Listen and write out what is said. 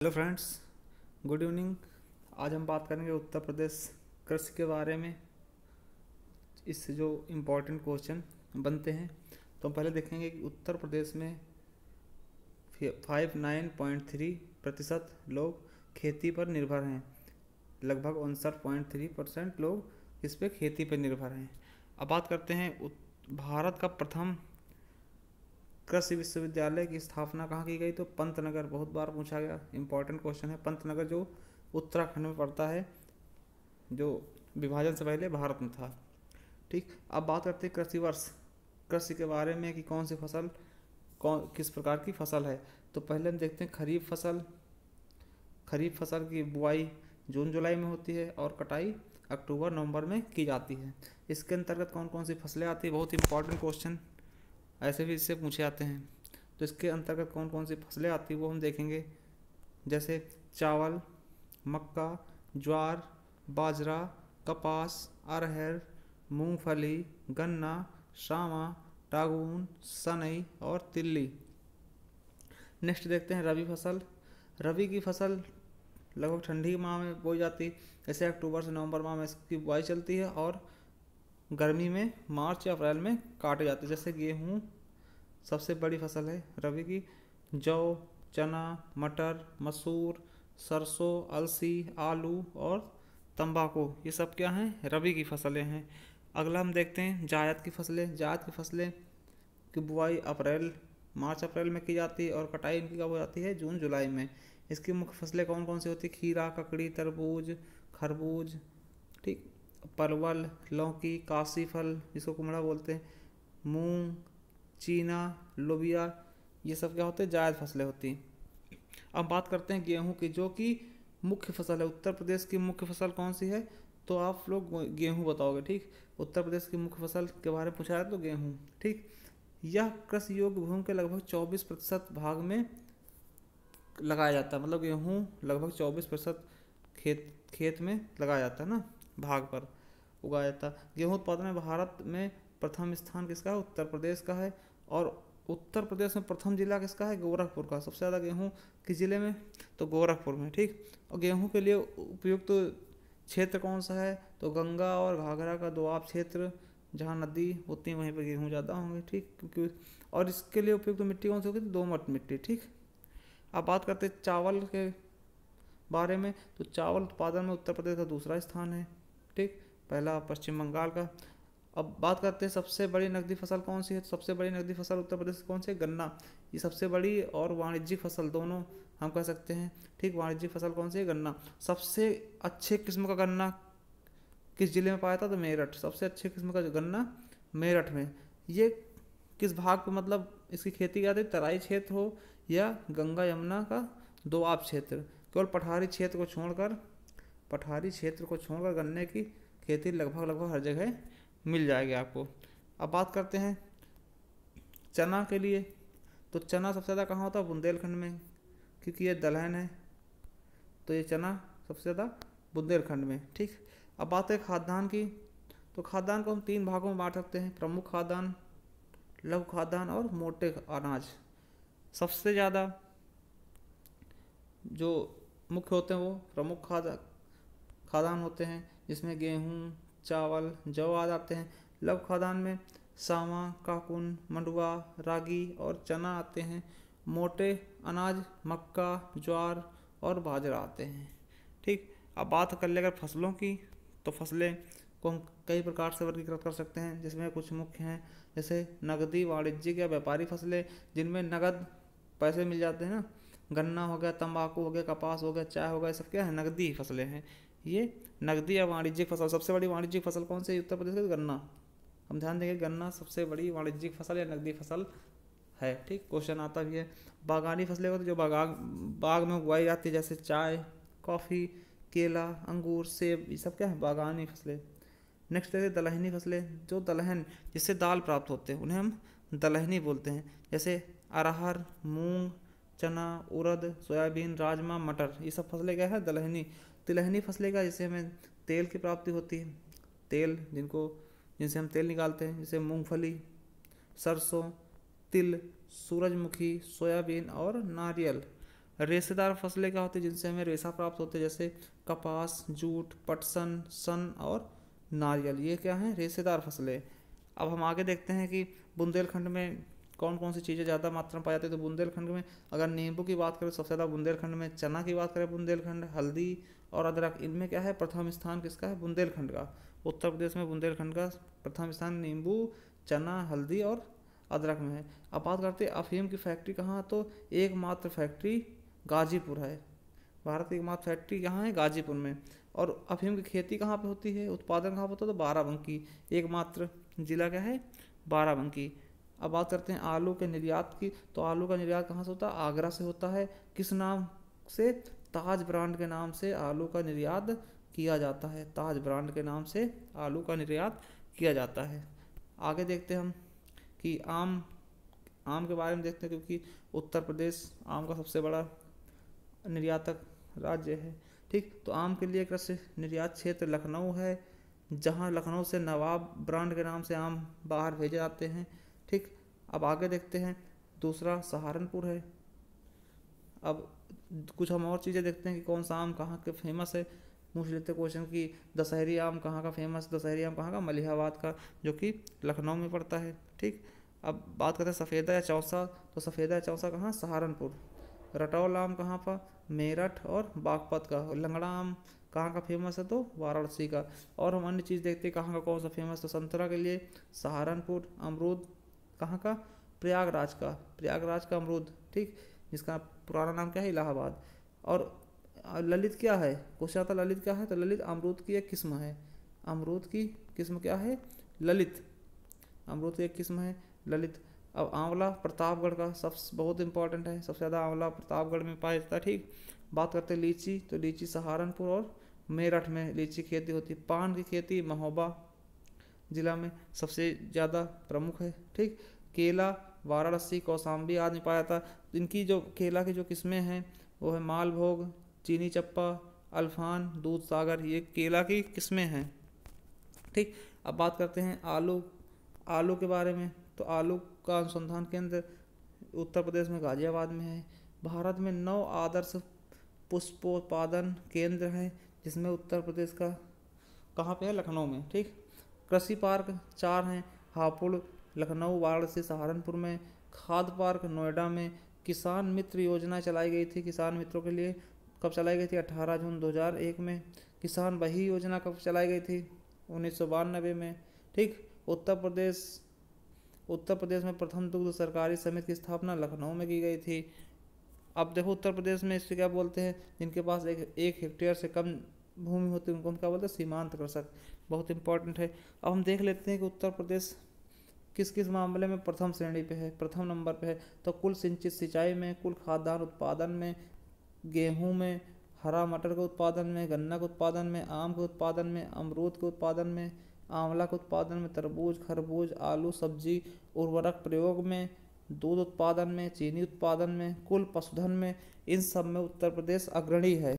Hello friends, good evening. आज हम बात करेंगे उत्तर प्रदेश कृषि के बारे में। इससे जो इम्पोर्टेंट क्वेश्चन बनते हैं तो हम पहले देखेंगे कि उत्तर प्रदेश में 59.3% लोग खेती पर निर्भर हैं। लगभग 59.3% लोग इस पे खेती पर निर्भर हैं। अब बात करते हैं भारत का प्रथम कृषि विश्वविद्यालय की स्थापना कहाँ की गई, तो पंतनगर। बहुत बार पूछा गया, इंपॉर्टेंट क्वेश्चन है। पंतनगर जो उत्तराखंड में पड़ता है, जो विभाजन से पहले भारत में था। ठीक, अब बात करते हैं कृषि वर्ष, कृषि के बारे में कि कौन सी फसल किस प्रकार की फसल है। तो पहले हम देखते हैं खरीफ फसल। खरीफ फसल की बुआई जून जुलाई में होती है और कटाई अक्टूबर नवंबर में की जाती है। इसके अंतर्गत कौन कौन सी फसलें आती है, बहुत इंपॉर्टेंट क्वेश्चन ऐसे भी इससे पूछे जाते हैं। तो इसके अंतर्गत कौन कौन सी फसलें आती है वो हम देखेंगे, जैसे चावल, मक्का, ज्वार, बाजरा, कपास, अरहर, मूंगफली, गन्ना, सामा, टागून, सनई और तिल्ली। नेक्स्ट देखते हैं रबी फसल। रबी की फसल लगभग ठंडी माह में बोई जाती है, जैसे अक्टूबर से नवंबर माह में इसकी बुआई चलती है और गर्मी में मार्च या अप्रैल में काटे जाते हैं। जैसे गेहूँ सबसे बड़ी फसल है रबी की, जौ, चना, मटर, मसूर, सरसों, अलसी, आलू और तंबाकू, ये सब क्या हैं, रबी की फसलें हैं। अगला हम देखते हैं जायद की फसलें। जायद की फसलें की बुआई मार्च अप्रैल में की जाती है और कटाई इनकी कब हो जाती है, जून जुलाई में। इसकी मुख्य फसलें कौन कौन सी होती है, खीरा, ककड़ी, तरबूज, खरबूज, ठीक, परवल, लौकी, काशी फल जिसको कुमड़ा बोलते हैं, मूंग, चीना, लोबिया, ये सब क्या होते हैं, जायद फसलें होती हैं। अब बात करते हैं गेहूं की, जो कि मुख्य फसल है। उत्तर प्रदेश की मुख्य फसल कौन सी है, तो आप लोग गेहूं बताओगे। ठीक, उत्तर प्रदेश की मुख्य फसल के बारे में पूछा है तो गेहूं। ठीक, यह कृषि योग्य भूमि के लगभग 24% भाग में लगाया जाता है। मतलब गेहूँ लगभग 24% खेत में लगाया जाता है ना, भाग पर उगाया जाता है। गेहूँ उत्पादन में भारत में प्रथम स्थान किसका है, उत्तर प्रदेश का है। और उत्तर प्रदेश में प्रथम जिला किसका है, गोरखपुर का। सबसे ज़्यादा गेहूँ किस जिले में, तो गोरखपुर में। ठीक, और गेहूँ के लिए उपयुक्त क्षेत्र कौन सा है, तो गंगा और घाघरा का दोआब क्षेत्र, जहाँ नदी होती है वहीं पर गेहूँ ज़्यादा होंगे। ठीक, क्योंकि और इसके लिए उपयुक्त मिट्टी कौन सी होगी, तो दोमट मिट्टी। ठीक, अब बात करते हैं चावल के बारे में। तो चावल उत्पादन में उत्तर प्रदेश का दूसरा स्थान है। ठीक, पहला पश्चिम बंगाल का। अब बात करते हैं सबसे बड़ी नकदी फसल कौन सी है, तो सबसे बड़ी नकदी फसल उत्तर प्रदेश की कौन सी है, गन्ना। ये सबसे बड़ी और वाणिज्यिक फसल दोनों हम कह सकते हैं। ठीक, वाणिज्यिक फसल कौन सी है, गन्ना। सबसे अच्छे किस्म का गन्ना किस जिले में पाया था, तो मेरठ। सबसे अच्छे किस्म का गन्ना मेरठ में। ये किस भाग पे, मतलब इसकी खेती की जाती है, तराई क्षेत्र हो या गंगा यमुना का दोआब क्षेत्र। केवल पठारी क्षेत्र को छोड़कर गन्ने की खेती लगभग हर जगह मिल जाएगी आपको। अब बात करते हैं चना के लिए। तो चना सबसे ज़्यादा कहाँ होता है, बुंदेलखंड में, क्योंकि ये दलहन है। तो ये चना सबसे ज़्यादा बुंदेलखंड में। ठीक, अब बात है खाद्यान्न की। तो खाद्यान्न को हम 3 भागों में बांट सकते हैं, प्रमुख खाद्यान्न, लघु खाद्यान्न और मोटे अनाज। सबसे ज़्यादा जो मुख्य होते हैं वो प्रमुख खाद्यान्न होते हैं, जिसमें गेहूँ, चावल, जौ आ जाते हैं। लघु खाद्यान्न में सावा, काकुन, मंडुआ, रागी और चना आते हैं। मोटे अनाज मक्का, ज्वार और बाजरा आते हैं। ठीक, अब बात कर ले अगर फसलों की, तो फसलें को हम कई प्रकार से वर्गीकृत कर सकते हैं, जिसमें कुछ मुख्य हैं, जैसे नगदी, वाणिज्यिक या व्यापारी फसलें, जिनमें नगद पैसे मिल जाते हैं ना। गन्ना हो गया, तंबाकू हो गया, कपास हो गया, चाय हो गया, सब क्या है, नगदी फसलें हैं। ये नगदी या वाणिज्यिक फसल। सबसे बड़ी वाणिज्यिक फसल कौन सी है उत्तर प्रदेश की, गन्ना। हम ध्यान देंगे, गन्ना सबसे बड़ी वाणिज्यिक फसल या नगदी फसल है। ठीक, क्वेश्चन आता भी है। बागानी फसलें होती है जो बाग में उगाई जाती है, जैसे चाय, कॉफ़ी, केला, अंगूर, सेब, ये सब क्या है, बागानी फसलें। नेक्स्ट देखते हैं दलहनी फसलें। जो दलहन जिससे दाल प्राप्त होते हैं उन्हें हम दलहनी बोलते हैं, जैसे अरहर, मूंग, चना, उड़द, सोयाबीन, राजमा, मटर, ये सब फसलें क्या है, दलहनी। तिलहनी फसलें का, जिससे हमें तेल की प्राप्ति होती है, तेल जिनसे हम तेल निकालते हैं, जैसे मूंगफली, सरसों, तिल, सूरजमुखी, सोयाबीन और नारियल। रेशेदार फसलें क्या होती है जिनसे हमें रेशा प्राप्त होते हैं, जैसे कपास, जूट, पटसन, सन और नारियल, ये क्या हैं, रेशेदार फसलें। अब हम आगे देखते हैं कि बुंदेलखंड में कौन कौन सी चीज़ें ज़्यादा मात्रा में पाई जाती है। तो बुंदेलखंड में अगर नींबू की बात करें सबसे ज़्यादा बुंदेलखंड में, चना की बात करें बुंदेलखंड, हल्दी और अदरक, इनमें क्या है प्रथम स्थान किसका है, बुंदेलखंड का। उत्तर प्रदेश में बुंदेलखंड का प्रथम स्थान नींबू, चना, हल्दी और अदरक में है। अब बात करते हैं अफीम की फैक्ट्री कहाँ, तो एकमात्र फैक्ट्री गाजीपुर है। भारत की एकमात्र फैक्ट्री कहाँ है, गाजीपुर में। और अफीम की खेती कहाँ पे होती है, उत्पादन कहाँ पे होता है, तो बाराबंकी, एकमात्र जिला क्या है, बाराबंकी। अब बात करते हैं आलू के निर्यात की, तो आलू का निर्यात कहाँ से होता है, आगरा से होता है। किस नाम से, ताज ब्रांड के नाम से आलू का निर्यात किया जाता है, ताज ब्रांड के नाम से आलू का निर्यात किया जाता है। आगे देखते हैं हम कि आम के बारे में देखते हैं, क्योंकि उत्तर प्रदेश आम का सबसे बड़ा निर्यातक राज्य है। ठीक, तो आम के लिए कृषि निर्यात क्षेत्र लखनऊ है, जहां लखनऊ से नवाब ब्रांड के नाम से आम बाहर भेजे जाते हैं। ठीक, अब आगे देखते हैं, दूसरा सहारनपुर है। अब कुछ हम और चीज़ें देखते हैं कि कौन सा आम कहाँ के फेमस है। पूछ लेते क्वेश्चन कि दशहरी आम कहाँ का फेमस, दशहरी आम कहाँ का, मलिहाबाद का, जो कि लखनऊ में पड़ता है। ठीक, अब बात करते हैं सफ़ेदा या चौसा, तो सफ़ेदा या चौसा कहाँ, सहारनपुर। रटौल आम कहाँ पर, मेरठ और बागपत का। लंगड़ा आम कहाँ का फेमस है, तो वाराणसी का। और हम अन्य चीज़ देखते हैं कहाँ का कौन सा फेमस, तो संतरा के लिए सहारनपुर। अमरूद कहाँ का, प्रयागराज का, प्रयागराज का अमरूद। ठीक, जिसका पुराना नाम क्या है, इलाहाबाद। और ललित क्या है, क्वेश्चन आता ललित क्या है, तो ललित अमरूद की एक किस्म है। अमरूद की किस्म क्या है, ललित, अमरूद की एक किस्म है ललित। अब आंवला प्रतापगढ़ का सबसे बहुत इंपॉर्टेंट है, सबसे ज़्यादा आंवला प्रतापगढ़ में पाया जाता है। ठीक, बात करते हैं लीची, तो लीची सहारनपुर और मेरठ में लीची खेती होती है। पान की खेती महोबा जिला में सबसे ज़्यादा प्रमुख है। ठीक, केला वाराणसी, कौशाम्बी आदि में पाया जाता है। इनकी जो केला की जो किस्में हैं वो है मालभोग, चीनी चप्पा, अल्फान, दूध सागर, ये केला की किस्में हैं। ठीक, अब बात करते हैं आलू के बारे में, तो आलू का अनुसंधान केंद्र उत्तर प्रदेश में गाजियाबाद में है। भारत में 9 आदर्श पुष्पोत्पादन केंद्र हैं, जिसमें उत्तर प्रदेश का कहाँ पे है, लखनऊ में। ठीक, कृषि पार्क 4 हैं, हापुड़, लखनऊ, वाराणसी, सहारनपुर में। खाद्य पार्क नोएडा में। किसान मित्र योजना चलाई गई थी, किसान मित्रों के लिए कब चलाई गई थी, 18 जून 2001 में। किसान बही योजना कब चलाई गई थी, 1992 में। ठीक, उत्तर प्रदेश में प्रथम दुग्ध सरकारी समिति की स्थापना लखनऊ में की गई थी। अब देखो उत्तर प्रदेश में इससे क्या बोलते हैं, जिनके पास एक हेक्टेयर से कम भूमि होती है उनको हम क्या बोलते हैं, सीमांत कृषक। बहुत इंपॉर्टेंट है। अब हम देख लेते हैं कि उत्तर प्रदेश किस किस मामले में प्रथम श्रेणी पे है, प्रथम नंबर पे है। तो कुल सिंचित सिंचाई में, कुल खाद्यान्न उत्पादन में, गेहूं में, हरा मटर के उत्पादन में, गन्ना के उत्पादन में, आम के उत्पादन में, अमरूद के उत्पादन में, आंवला के उत्पादन में, तरबूज, खरबूज, आलू, सब्जी, उर्वरक प्रयोग में, दूध उत्पादन में, चीनी उत्पादन में, कुल पशुधन में, इन सब में उत्तर प्रदेश अग्रणी है।